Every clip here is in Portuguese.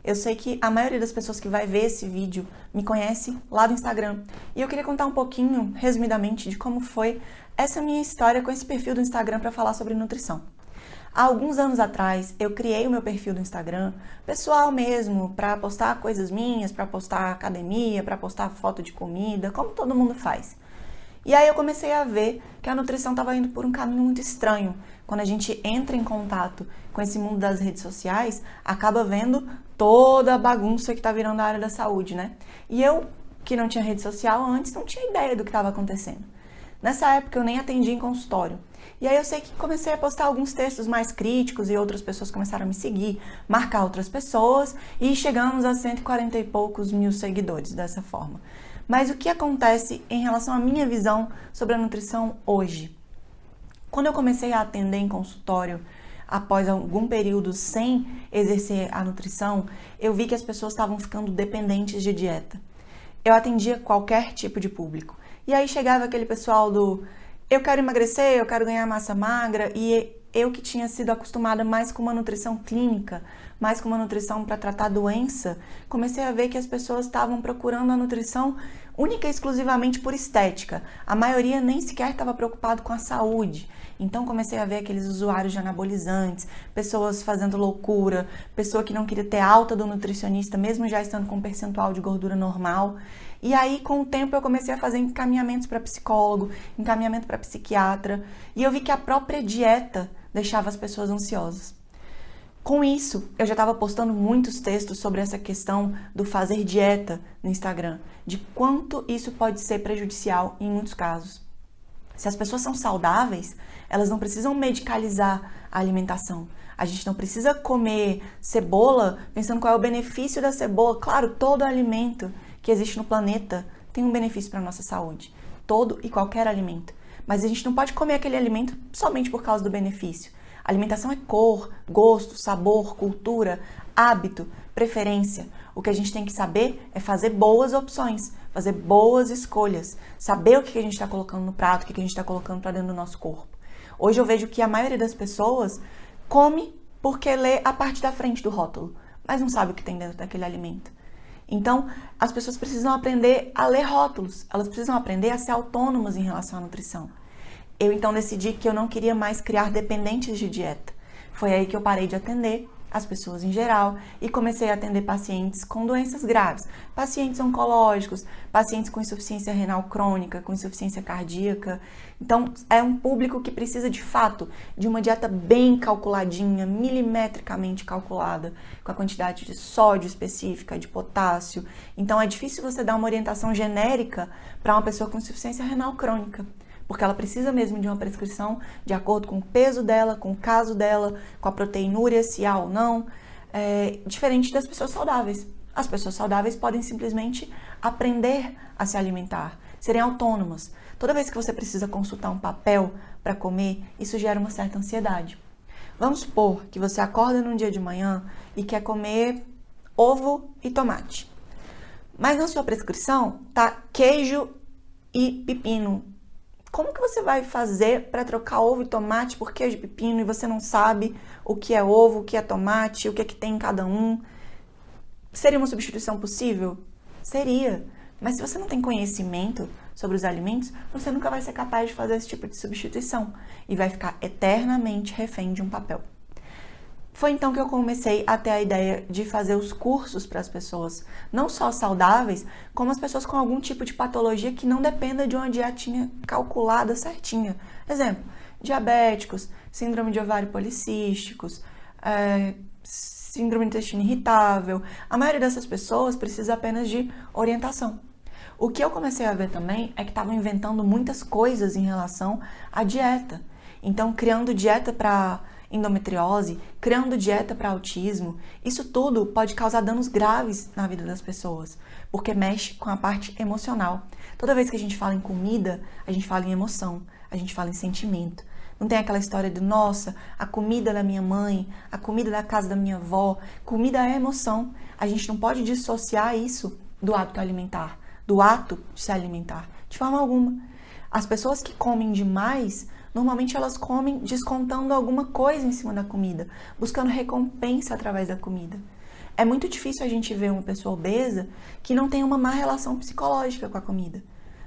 Eu sei que a maioria das pessoas que vai ver esse vídeo me conhece lá do Instagram. E eu queria contar um pouquinho, resumidamente, de como foi essa minha história com esse perfil do Instagram para falar sobre nutrição. Há alguns anos atrás, eu criei o meu perfil do Instagram, pessoal mesmo, para postar coisas minhas, para postar academia, para postar foto de comida, como todo mundo faz. E aí eu comecei a ver que a nutrição estava indo por um caminho muito estranho. Quando a gente entra em contato com esse mundo das redes sociais, acaba vendo toda a bagunça que está virando a área da saúde, né? E eu, que não tinha rede social antes, não tinha ideia do que estava acontecendo. Nessa época eu nem atendi em consultório. E aí eu sei que comecei a postar alguns textos mais críticos e outras pessoas começaram a me seguir, marcar outras pessoas e chegamos a 140 e poucos mil seguidores dessa forma. Mas o que acontece em relação à minha visão sobre a nutrição hoje? Quando eu comecei a atender em consultório, após algum período sem exercer a nutrição, eu vi que as pessoas estavam ficando dependentes de dieta. Eu atendia qualquer tipo de público. E aí chegava aquele pessoal do eu quero emagrecer, eu quero ganhar massa magra, e eu que tinha sido acostumada mais com uma nutrição clínica, mais com uma nutrição para tratar doença, comecei a ver que as pessoas estavam procurando a nutrição única e exclusivamente por estética. A maioria nem sequer estava preocupado com a saúde. Então comecei a ver aqueles usuários de anabolizantes, pessoas fazendo loucura, pessoa que não queria ter alta do nutricionista, mesmo já estando com um percentual de gordura normal. E aí, com o tempo, eu comecei a fazer encaminhamentos para psicólogo, encaminhamento para psiquiatra, e eu vi que a própria dieta deixava as pessoas ansiosas. Com isso, eu já estava postando muitos textos sobre essa questão do fazer dieta no Instagram, de quanto isso pode ser prejudicial em muitos casos. Se as pessoas são saudáveis, elas não precisam medicalizar a alimentação. A gente não precisa comer cebola pensando qual é o benefício da cebola. Claro, todo alimento que existe no planeta tem um benefício para a nossa saúde. Todo e qualquer alimento. Mas a gente não pode comer aquele alimento somente por causa do benefício. Alimentação é cor, gosto, sabor, cultura, hábito, preferência. O que a gente tem que saber é fazer boas opções, fazer boas escolhas, saber o que a gente está colocando no prato, o que a gente está colocando para dentro do nosso corpo. Hoje eu vejo que a maioria das pessoas come porque lê a parte da frente do rótulo, mas não sabe o que tem dentro daquele alimento. Então, as pessoas precisam aprender a ler rótulos, elas precisam aprender a ser autônomas em relação à nutrição. Eu então decidi que eu não queria mais criar dependentes de dieta. Foi aí que eu parei de atender as pessoas em geral e comecei a atender pacientes com doenças graves, pacientes oncológicos, pacientes com insuficiência renal crônica, com insuficiência cardíaca. Então, é um público que precisa de fato de uma dieta bem calculadinha, milimetricamente calculada, com a quantidade de sódio específica, de potássio. Então, é difícil você dar uma orientação genérica para uma pessoa com insuficiência renal crônica, porque ela precisa mesmo de uma prescrição de acordo com o peso dela, com o caso dela, com a proteinúria, se há ou não, diferente das pessoas saudáveis. As pessoas saudáveis podem simplesmente aprender a se alimentar, serem autônomas. Toda vez que você precisa consultar um papel para comer, isso gera uma certa ansiedade. Vamos supor que você acorda num dia de manhã e quer comer ovo e tomate. Mas na sua prescrição tá queijo e pepino. Como que você vai fazer para trocar ovo e tomate por queijo e pepino e você não sabe o que é ovo, o que é tomate, o que é que tem em cada um? Seria uma substituição possível? Seria. Mas se você não tem conhecimento sobre os alimentos, você nunca vai ser capaz de fazer esse tipo de substituição e vai ficar eternamente refém de um papel. Foi então que eu comecei a ter a ideia de fazer os cursos para as pessoas, não só saudáveis, como as pessoas com algum tipo de patologia que não dependa de uma dietinha calculada certinha. Exemplo, diabéticos, síndrome de ovário policísticos, síndrome do intestino irritável. A maioria dessas pessoas precisa apenas de orientação. O que eu comecei a ver também é que estavam inventando muitas coisas em relação à dieta. Então, criando dieta para endometriose, criando dieta para autismo, isso tudo pode causar danos graves na vida das pessoas, porque mexe com a parte emocional. Toda vez que a gente fala em comida, a gente fala em emoção, a gente fala em sentimento. Não tem aquela história de, nossa, a comida da minha mãe, a comida da casa da minha avó. Comida é emoção. A gente não pode dissociar isso do hábito alimentar, do ato de se alimentar, de forma alguma. As pessoas que comem demais, normalmente elas comem descontando alguma coisa em cima da comida, buscando recompensa através da comida. É muito difícil a gente ver uma pessoa obesa que não tem uma má relação psicológica com a comida.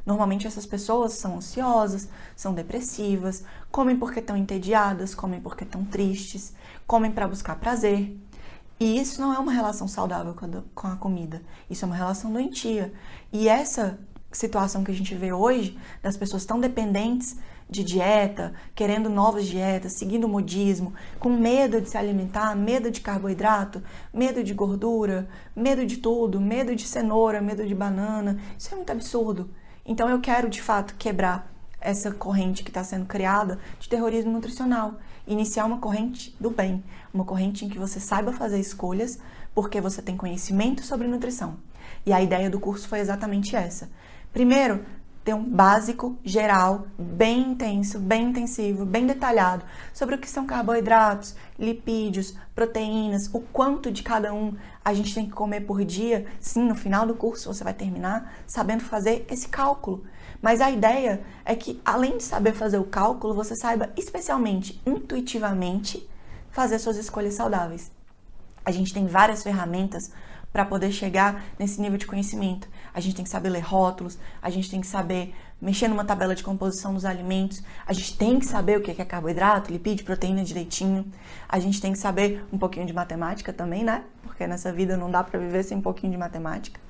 Normalmente essas pessoas são ansiosas, são depressivas, comem porque estão entediadas, comem porque estão tristes, comem para buscar prazer. E isso não é uma relação saudável com a comida, isso é uma relação doentia. E essa situação que a gente vê hoje, das pessoas tão dependentes de dieta, querendo novas dietas, seguindo o modismo, com medo de se alimentar, medo de carboidrato, medo de gordura, medo de tudo, medo de cenoura, medo de banana, isso é muito absurdo. Então eu quero, de fato, quebrar essa corrente que está sendo criada de terrorismo nutricional. Iniciar uma corrente do bem, uma corrente em que você saiba fazer escolhas porque você tem conhecimento sobre nutrição. E a ideia do curso foi exatamente essa. Primeiro, ter um básico geral, bem intenso, bem intensivo, bem detalhado sobre o que são carboidratos, lipídios, proteínas, o quanto de cada um a gente tem que comer por dia. Sim, no final do curso você vai terminar sabendo fazer esse cálculo. Mas a ideia é que, além de saber fazer o cálculo, você saiba especialmente, intuitivamente, fazer suas escolhas saudáveis. A gente tem várias ferramentas para poder chegar nesse nível de conhecimento. A gente tem que saber ler rótulos, a gente tem que saber mexer numa tabela de composição dos alimentos, a gente tem que saber o que é carboidrato, lipídio, proteína direitinho, a gente tem que saber um pouquinho de matemática também, né? Porque nessa vida não dá para viver sem um pouquinho de matemática.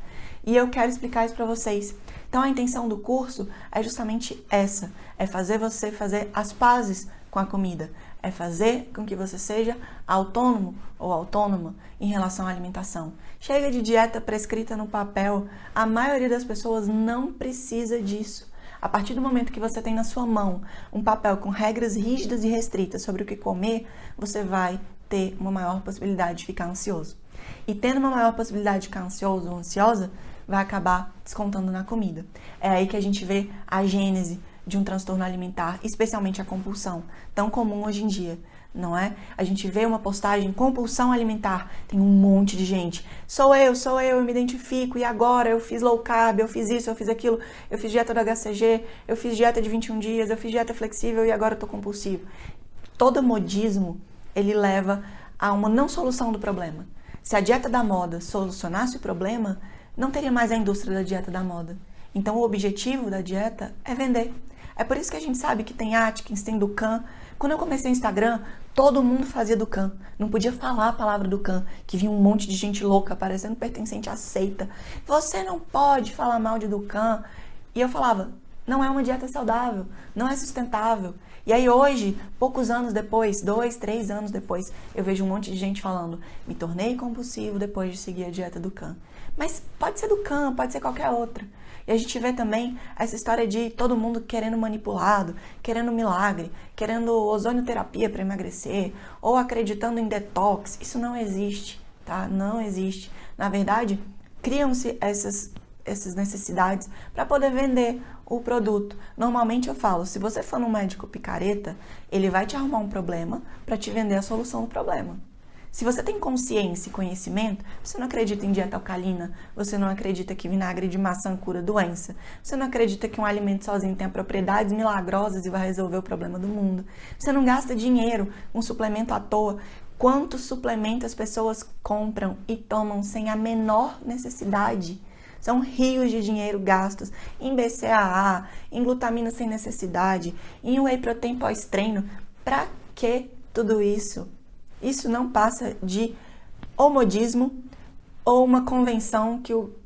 E eu quero explicar isso para vocês. Então a intenção do curso é justamente essa, é fazer você fazer as pazes com a comida, é fazer com que você seja autônomo ou autônoma em relação à alimentação. Chega de dieta prescrita no papel, a maioria das pessoas não precisa disso. A partir do momento que você tem na sua mão um papel com regras rígidas e restritas sobre o que comer, você vai ter uma maior possibilidade de ficar ansioso. E tendo uma maior possibilidade de ficar ansioso ou ansiosa, vai acabar descontando na comida. É aí que a gente vê a gênese de um transtorno alimentar, especialmente a compulsão, tão comum hoje em dia, não é? A gente vê uma postagem, compulsão alimentar, tem um monte de gente. Sou eu me identifico, e agora eu fiz low carb, eu fiz isso, eu fiz aquilo, eu fiz dieta do HCG, eu fiz dieta de 21 dias, eu fiz dieta flexível e agora eu tô compulsivo. Todo modismo, ele leva a uma não solução do problema. Se a dieta da moda solucionasse o problema, não teria mais a indústria da dieta da moda. Então o objetivo da dieta é vender. É por isso que a gente sabe que tem Atkins, tem Dukan. Quando eu comecei o Instagram, todo mundo fazia Dukan. Não podia falar a palavra Dukan, que vinha um monte de gente louca, parecendo pertencente à seita. Você não pode falar mal de Dukan. E eu falava, não é uma dieta saudável, não é sustentável. E aí hoje, poucos anos depois, 2, 3 anos depois, eu vejo um monte de gente falando, me tornei compulsivo depois de seguir a dieta Dukan. Mas pode ser Dukan, pode ser qualquer outra. E a gente vê também essa história de todo mundo querendo manipulado, querendo milagre, querendo ozonioterapia para emagrecer, ou acreditando em detox. Isso não existe, tá? Não existe. Na verdade, criam-se essas necessidades para poder vender o produto. Normalmente eu falo, se você for num médico picareta, ele vai te arrumar um problema para te vender a solução do problema. Se você tem consciência e conhecimento, você não acredita em dieta alcalina, você não acredita que vinagre de maçã cura doença, você não acredita que um alimento sozinho tem propriedades milagrosas e vai resolver o problema do mundo, você não gasta dinheiro com suplemento à toa. Quantos suplementos as pessoas compram e tomam sem a menor necessidade? São rios de dinheiro gastos em BCAA, em glutamina sem necessidade, em whey protein pós-treino. Pra que tudo isso? Isso não passa de ou modismo ou uma convenção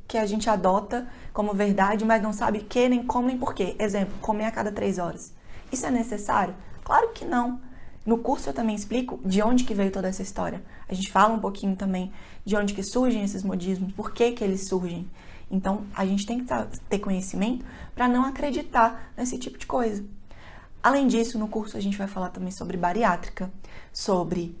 que a gente adota como verdade, mas não sabe que, nem como, nem porquê. Exemplo, comer a cada 3 horas. Isso é necessário? Claro que não. No curso eu também explico de onde que veio toda essa história. A gente fala um pouquinho também de onde que surgem esses modismos, por que que eles surgem. Então, a gente tem que ter conhecimento para não acreditar nesse tipo de coisa. Além disso, no curso a gente vai falar também sobre bariátrica, sobre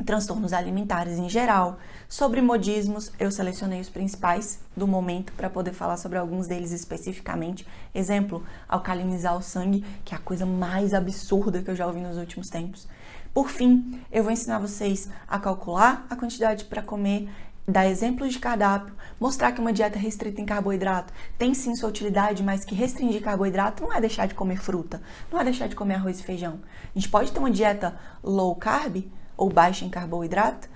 transtornos alimentares em geral, sobre modismos. Eu selecionei os principais do momento para poder falar sobre alguns deles especificamente. Exemplo, alcalinizar o sangue, que é a coisa mais absurda que eu já ouvi nos últimos tempos. Por fim, eu vou ensinar vocês a calcular a quantidade para comer, dar exemplos de cardápio, mostrar que uma dieta restrita em carboidrato tem sim sua utilidade, mas que restringir carboidrato não é deixar de comer fruta, não é deixar de comer arroz e feijão. A gente pode ter uma dieta low carb, ou baixa em carboidrato,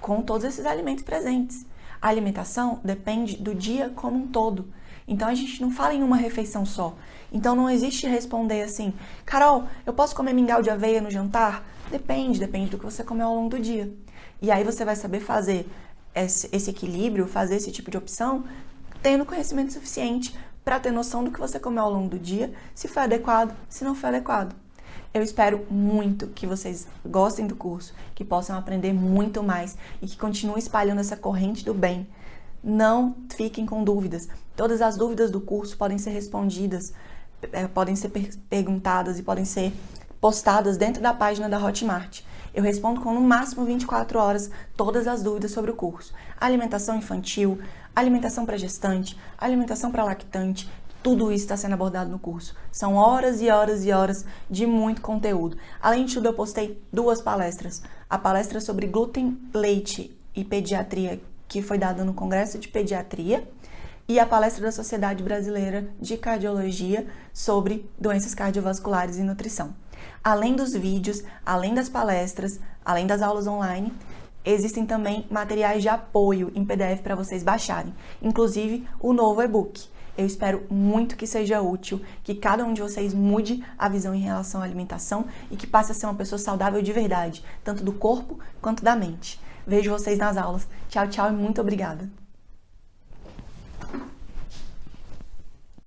com todos esses alimentos presentes. A alimentação depende do dia como um todo. Então a gente não fala em uma refeição só. Então não existe responder assim, Carol, eu posso comer mingau de aveia no jantar? Depende do que você comeu ao longo do dia. E aí você vai saber fazer esse equilíbrio, fazer esse tipo de opção, tendo conhecimento suficiente para ter noção do que você comeu ao longo do dia, se foi adequado, se não foi adequado. Eu espero muito que vocês gostem do curso, que possam aprender muito mais e que continuem espalhando essa corrente do bem. Não fiquem com dúvidas. Todas as dúvidas do curso podem ser respondidas, podem ser perguntadas e podem ser postadas dentro da página da Hotmart. Eu respondo com no máximo 24 horas todas as dúvidas sobre o curso. Alimentação infantil, alimentação para gestante, alimentação para lactante, tudo isso está sendo abordado no curso. São horas e horas e horas de muito conteúdo. Além de tudo, eu postei 2 palestras. A palestra sobre glúten, leite e pediatria, que foi dada no Congresso de Pediatria, e a palestra da Sociedade Brasileira de Cardiologia sobre doenças cardiovasculares e nutrição. Além dos vídeos, além das palestras, além das aulas online, existem também materiais de apoio em PDF para vocês baixarem, inclusive o novo e-book. Eu espero muito que seja útil, que cada um de vocês mude a visão em relação à alimentação e que passe a ser uma pessoa saudável de verdade, tanto do corpo quanto da mente. Vejo vocês nas aulas. Tchau, tchau e muito obrigada!